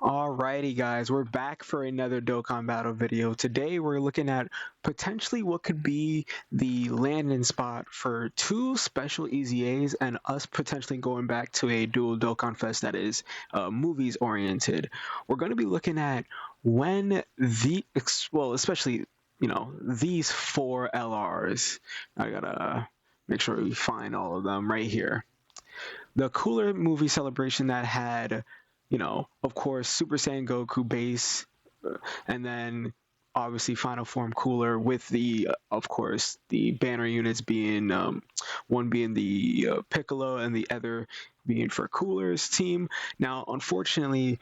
Alrighty guys, we're back for another Dokkan battle video. Today we're looking at potentially what could be the landing spot for two special EZAs and us potentially going back to a dual Dokkan Fest that is movies oriented. We're going to be looking at when especially these four LRs. I gotta make sure we find all of them right here. The cooler movie celebration that had, of course, Super Saiyan Goku base, and then obviously Final Form cooler with the, of course, the banner units being one being the Piccolo and the other being for Cooler's team. Now, unfortunately,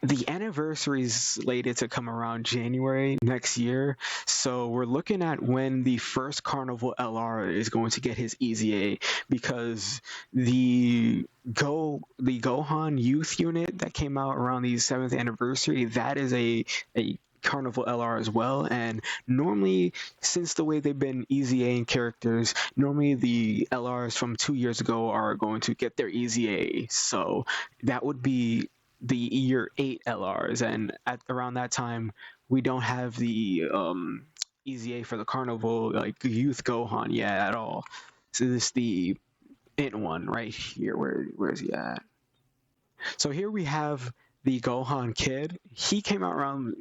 the anniversary is slated to come around January next year, so we're looking at when the first Carnival LR is going to get his EZA, because the Gohan Youth unit that came out around the 7th anniversary, that is a Carnival LR as well. And normally, since the way they've been EZAing characters, normally the LRs from 2 years ago are going to get their EZA, so that would be the year 8 LRs, and at around that time we don't have the EZA for the Carnival like Youth Gohan yet at all. So this is the int one right here. Where's he at? So here we have the Gohan Kid. He came out around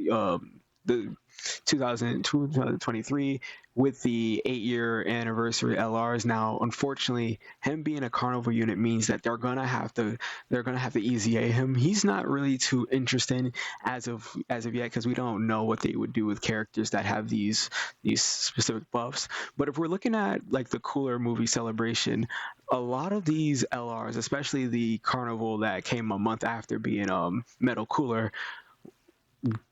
the 2023 with the 8-year anniversary LRs. Now, unfortunately, him being a Carnival unit means that they're gonna have to EZA him. He's not really too interesting as of yet, because we don't know what they would do with characters that have these specific buffs. But if we're looking at like the cooler movie celebration, a lot of these LRs, especially the Carnival that came a month after being Metal Cooler,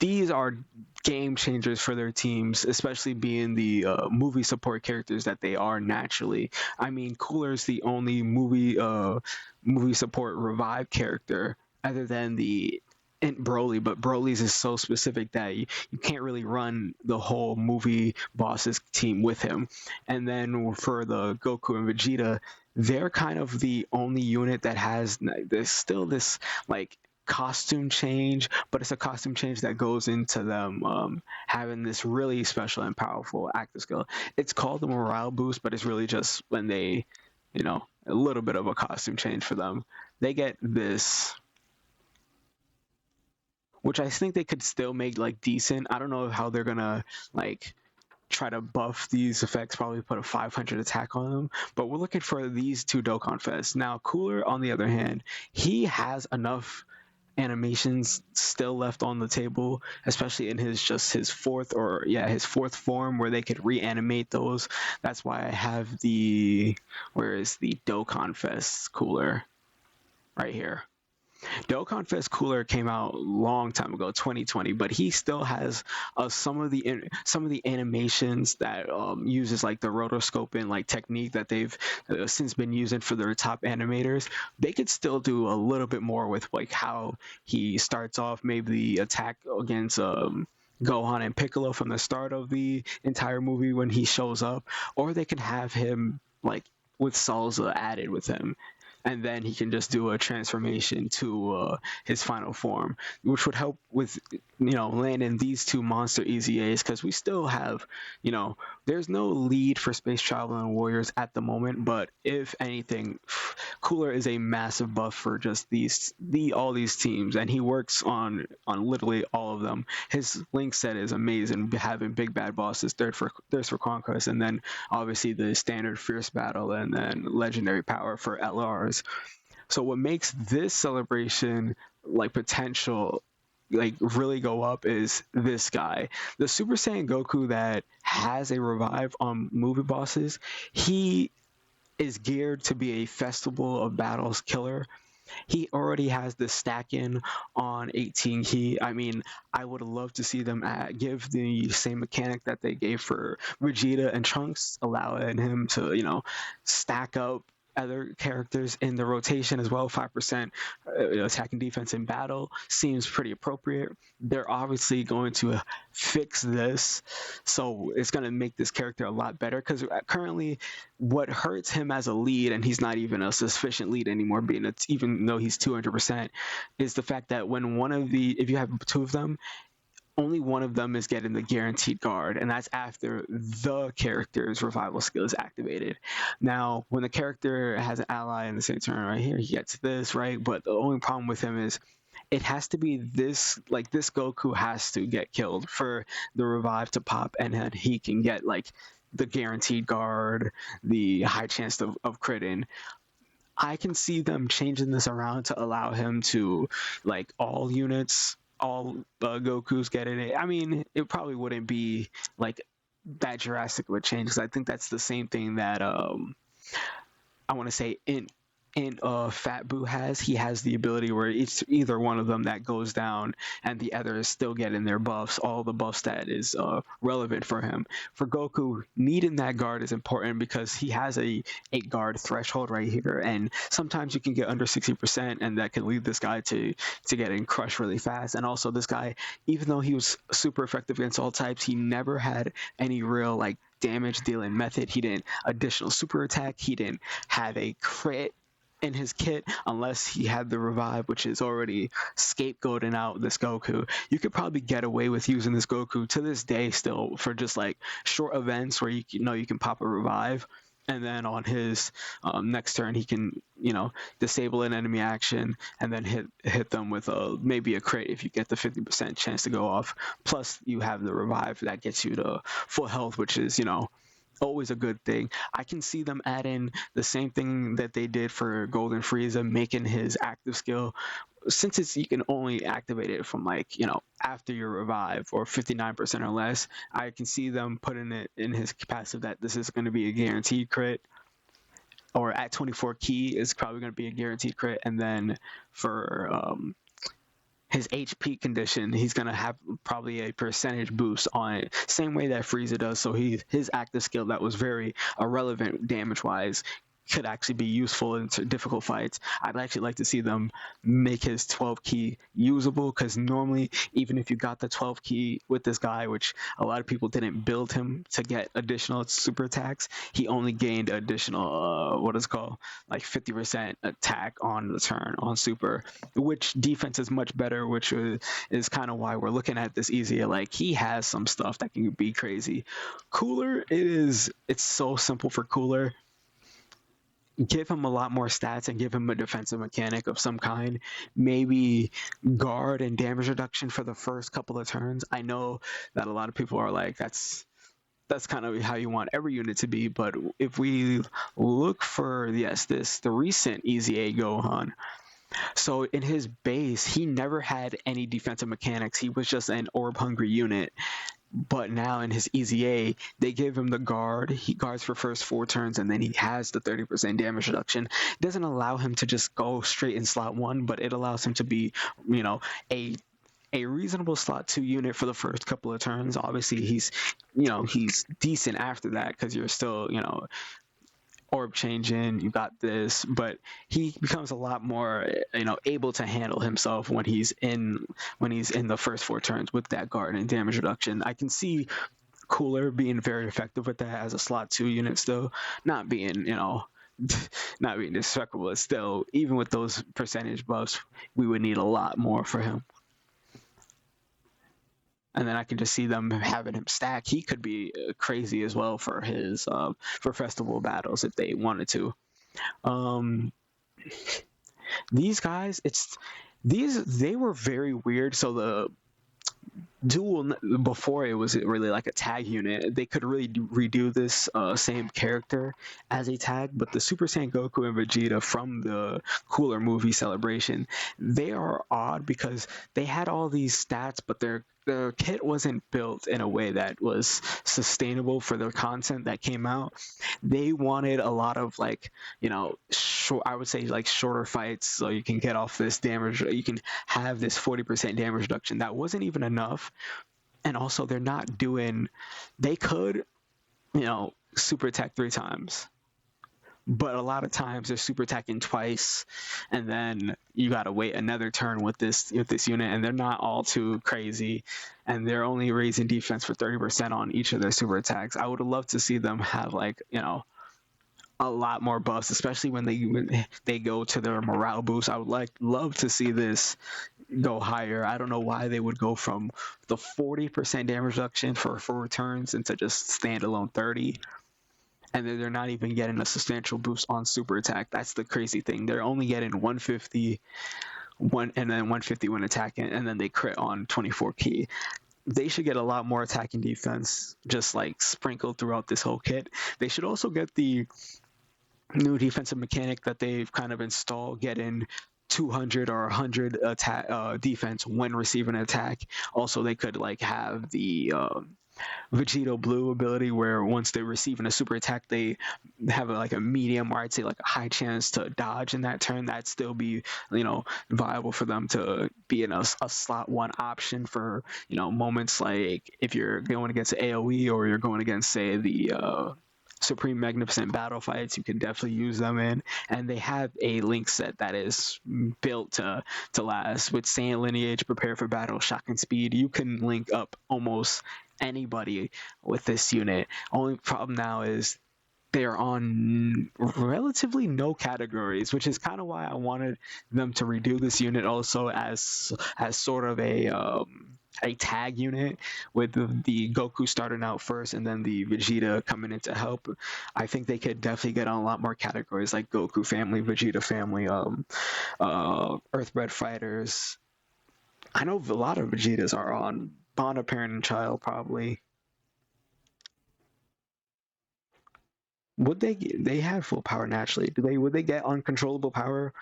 these are game changers for their teams, especially being the movie support characters that they are naturally. I mean, Cooler's the only movie support revive character other than the Int Broly, but Broly's is so specific that you can't really run the whole movie bosses team with him. And then for the Goku and Vegeta, they're kind of the only unit that has still this like costume change, but it's a costume change that goes into them having this really special and powerful active skill. It's called the morale boost, but it's really just when they, a little bit of a costume change for them. They get this, which I think they could still make like decent. I don't know how they're gonna like try to buff these effects, probably put a 500 attack on them, but we're looking for these two Dokkan Fest. Now, Cooler, on the other hand, he has enough animations still left on the table, especially in his fourth form, where they could reanimate those. That's why I have where is the Dokkan Fest Cooler right here. Dokkan Fest Cooler came out a long time ago, 2020, but he still has some of the animations that uses like the rotoscoping like technique that they've since been using for their top animators. They could still do a little bit more with like how he starts off, maybe the attack against Gohan and Piccolo from the start of the entire movie when he shows up, or they can have him like with Salsa added with him, and then he can just do a transformation to his final form, which would help with landing these two monster EZAs, because we still have, there's no lead for Space Traveling Warriors at the moment, but if anything, Cooler is a massive buff for just all these teams, and he works on literally all of them. His Link set is amazing, having big bad bosses, Thirst for Conquest, and then obviously the standard Fierce Battle, and then legendary power for LRs. So what makes this celebration like potential like really go up is this guy, the Super Saiyan Goku that has a revive on movie bosses. He is geared to be a Festival of Battles killer. He already has the stacking on 18 key. I mean, I would love to see them give the same mechanic that they gave for Vegeta and Trunks, allowing him to, stack up other characters in the rotation as well. 5% attack and defense in battle seems pretty appropriate. They're obviously going to fix this, so it's going to make this character a lot better, because currently what hurts him as a lead, and he's not even a sufficient lead anymore, being even though he's 200%, is the fact that when one of the, if you have two of them, only one of them is getting the guaranteed guard, and that's after the character's revival skill is activated. Now, when the character has an ally in the same turn right here, he gets this, right? But the only problem with him is it has to be this, like this Goku has to get killed for the revive to pop, and then he can get like the guaranteed guard, the high chance of critting. I can see them changing this around to allow him to, like, all units, all Goku's getting it. I mean, it probably wouldn't be like that drastic of a change, because I think that's the same thing that I want to say Fat Boo has. He has the ability where it's either one of them that goes down and the other is still getting their buffs, all the buffs that is relevant for him. For Goku, needing that guard is important because he has a 8 guard threshold right here, and sometimes you can get under 60%, and that can lead this guy to getting crushed really fast. And also, this guy, even though he was super effective against all types, he never had any real like damage dealing method. He didn't additional super attack, he didn't have a crit in his kit unless he had the revive, which is already scapegoating out this Goku. You could probably get away with using this Goku to this day still for just like short events where you know you can pop a revive, and then on his next turn he can, you know, disable an enemy action and then hit them with maybe a crit if you get the 50% chance to go off. Plus you have the revive that gets you to full health, which is, you know, always a good thing. I can see them adding the same thing that they did for Golden Frieza, making his active skill, since it's, you can only activate it from like, you know, after your revive or 59% or less. I can see them putting it in his passive that this is going to be a guaranteed crit, or at 24 key is probably going to be a guaranteed crit. And then for his HP condition, he's gonna have probably a percentage boost on it, same way that Frieza does. So his active skill that was very irrelevant damage wise could actually be useful in difficult fights. I'd actually like to see them make his 12 key usable, because normally, even if you got the 12 key with this guy, which a lot of people didn't build him to get additional super attacks, he only gained additional what is called like 50% attack on the turn on super, which defense is much better, which is kind of why we're looking at this easier. Like, he has some stuff that can be crazy. Cooler, it's so simple for Cooler. Give him a lot more stats and give him a defensive mechanic of some kind. Maybe guard and damage reduction for the first couple of turns. I know that a lot of people are like, that's kind of how you want every unit to be, but if we look for, yes, the recent Easy A Gohan, so in his base, he never had any defensive mechanics. He was just an orb hungry unit. But now in his Easy A, they give him the guard. He guards for first 4 turns, and then he has the 30% damage reduction. It doesn't allow him to just go straight in slot 1, but it allows him to be, you know, a reasonable slot 2 unit for the first couple of turns. Obviously, he's decent after that, because you're still, you know, orb changing, you got this, but he becomes a lot more, you know, able to handle himself when he's in the first 4 turns with that guard and damage reduction. I can see Cooler being very effective with that as a slot 2 unit still, not being, you know, not being disrespectful, but still, even with those percentage buffs, we would need a lot more for him. And then I can just see them having him stack. He could be crazy as well for his for festival battles if they wanted to. Um, these guys, they were very weird. So the duel before, it was really like a tag unit. They could really redo this same character as a tag, but the Super Saiyan Goku and Vegeta from the Cooler movie Celebration, they are odd because they had all these stats, but their kit wasn't built in a way that was sustainable for the content that came out. They wanted a lot of, like, you know, I would say like shorter fights, so you can get off this damage, you can have this 40% damage reduction. That wasn't even enough. And also, they could, you know, super attack 3 times, but a lot of times they're super attacking twice, and then you gotta wait another turn with this unit, and they're not all too crazy, and they're only raising defense for 30% on each of their super attacks. I would love to see them have like a lot more buffs, especially when they go to their morale boost. I would love to see this go higher. I don't know why they would go from the 40% damage reduction for returns into just standalone 30, and then they're not even getting a substantial boost on super attack. That's the crazy thing. They're only getting 150 and then 150 when attacking, and then they crit on 24 key. They should get a lot more attacking defense, just like sprinkled throughout this whole kit. They should also get the new defensive mechanic that they've kind of installed, getting 200 or 100 attack defense when receiving an attack. Also, they could like have the Vegito Blue ability, where once they're receiving a super attack, they have like a medium, or I'd say like a high chance to dodge in that turn. That'd still be, viable for them to be in a slot one option for, moments like if you're going against AoE, or you're going against, say, the Supreme Magnificent battle fights. You can definitely use them in, and they have a link set that is built to last. With Saint Lineage, Prepare for Battle, Shock and Speed, you can link up almost anybody with this unit. Only problem now is they're on relatively no categories, which is kind of why I wanted them to redo this unit also as sort of a tag unit, with the Goku starting out first and then the Vegeta coming in to help. I think they could definitely get on a lot more categories, like Goku family, Vegeta family, Earthbred fighters. I know a lot of Vegetas are on Bond of Parent and Child, probably. Would they have full power naturally? Would they get uncontrollable power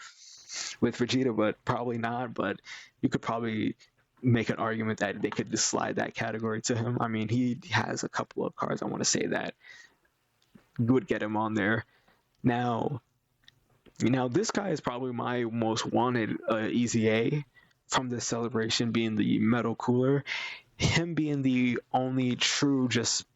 with Vegeta? But probably not. But you could probably make an argument that they could just slide that category to him. I mean, he has a couple of cards, I want to say, that would get him on there. Now, this guy is probably my most wanted EZA from this celebration, being the Metal Cooler. Him being the only true, just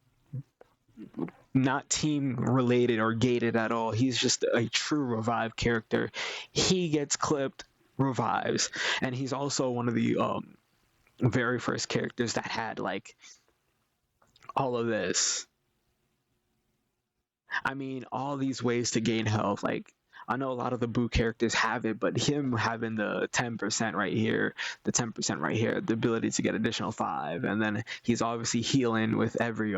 not team related or gated at all. He's just a true revive character. He gets clipped, revives, and he's also one of the very first characters that had like all of this. I mean, all these ways to gain health. Like, I know a lot of the Boo characters have it, but him having the 10% right here, the ability to get additional 5, and then he's obviously healing with every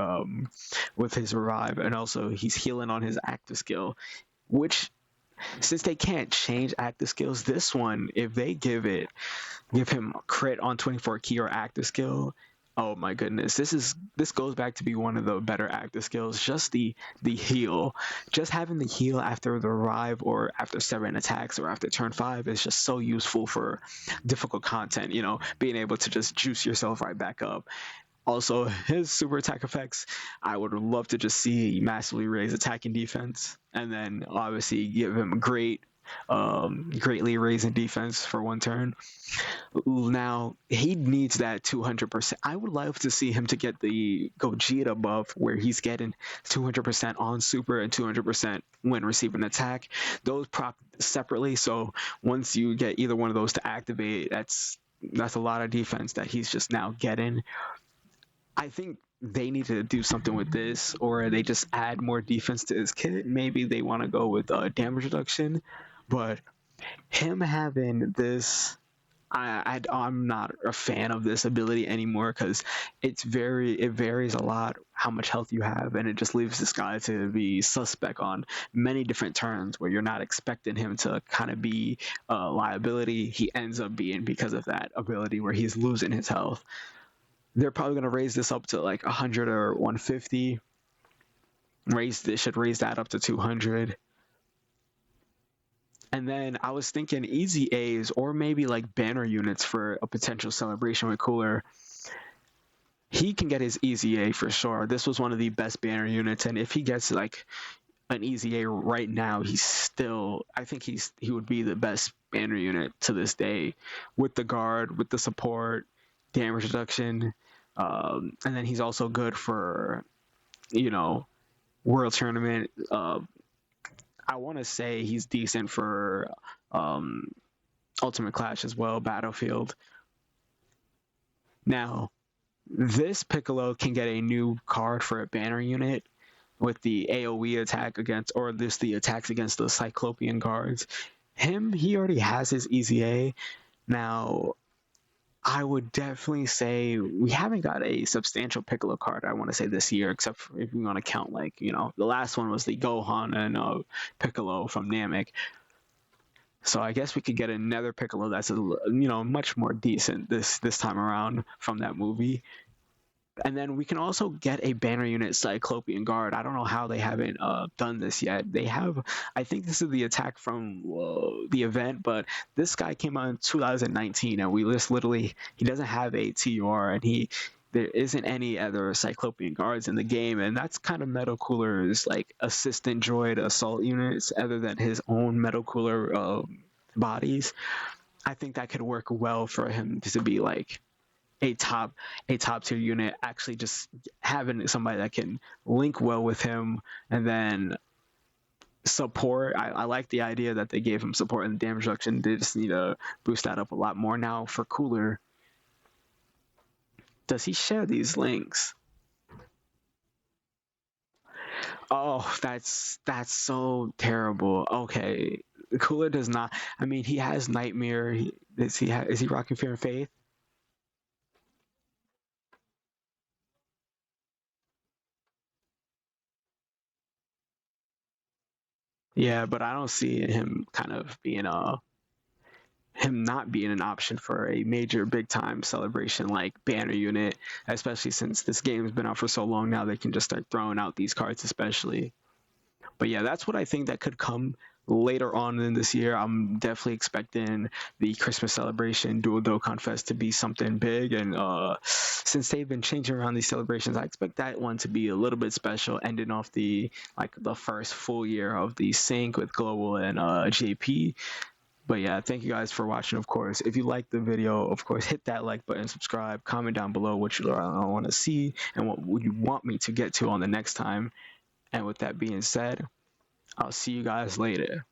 with his revive, and also he's healing on his active skill, which, since they can't change active skills, this one, if they give him crit on 24 key or active skill, oh my goodness, this goes back to be one of the better active skills. Just the heal, just having the heal after the revive, or after 7 attacks, or after turn 5, is just so useful for difficult content. Being able to just juice yourself right back up. Also, his super attack effects, I would love to just see massively raise attacking defense, and then obviously give him greatly raising defense for one turn. Now, he needs that 200%. I would love to see him to get the Gogeta buff, where he's getting 200% on super and 200% when receiving attack. Those proc separately, so once you get either one of those to activate, that's a lot of defense that he's just now getting. I think they need to do something with this, or they just add more defense to his kit. Maybe they want to go with damage reduction, but him having this, I'm not a fan of this ability anymore, because it varies a lot how much health you have, and it just leaves this guy to be suspect on many different turns, where you're not expecting him to kind of be a liability. He ends up being, because of that ability, where he's losing his health. They're probably going to raise this up to like 100 or 150. They should raise that up to 200. And then I was thinking easy A's, or maybe like banner units for a potential celebration with Cooler. He can get his easy A for sure. This was one of the best banner units, and if he gets like an easy A right now, I think he would be the best banner unit to this day, with the guard, with the support, damage reduction, and then he's also good for, World Tournament. I want to say he's decent for um, Ultimate Clash as well, Battlefield. Now, this Piccolo can get a new card for a banner unit with the AoE attack against, or this the attacks against the Cyclopean guards. He already has his EZA. Now, I would definitely say we haven't got a substantial Piccolo card, I want to say, this year, except for if we want to count, like, the last one was the Gohan and Piccolo from Namek. So I guess we could get another Piccolo that's much more decent this time around from that movie. And then we can also get a banner unit Cyclopean Guard. I don't know how they haven't done this yet. They have, I think this is the attack from the event, but this guy came out in 2019, and we just literally, he doesn't have a TUR, and there isn't any other Cyclopean Guards in the game, and that's kind of Metal Cooler's like assistant droid assault units, other than his own Metal Cooler bodies. I think that could work well for him to be like a top tier unit, actually just having somebody that can link well with him. And then support, I like the idea that they gave him support and damage reduction. They just need to boost that up a lot more. Now for Cooler, does he share these links? Oh, that's so terrible. Okay, Cooler does not. I mean, he has Nightmare. Is he rocking Fear and Faith? Yeah, but I don't see him kind of being him not being an option for a major big time celebration like banner unit, especially since this game's been out for so long now. They can just start throwing out these cards, especially. But yeah, that's what I think that could come later on in this year. I'm definitely expecting the Christmas celebration Dual Dokkan Fest to be something big, and since they've been changing around these celebrations, I expect that one to be a little bit special, ending off the first full year of the sync with Global and JP. But yeah, thank you guys for watching. Of course, if you liked the video, of course, hit that like button, subscribe, comment down below what you want to see and what would you want me to get to on the next time. And with that being said, I'll see you guys later.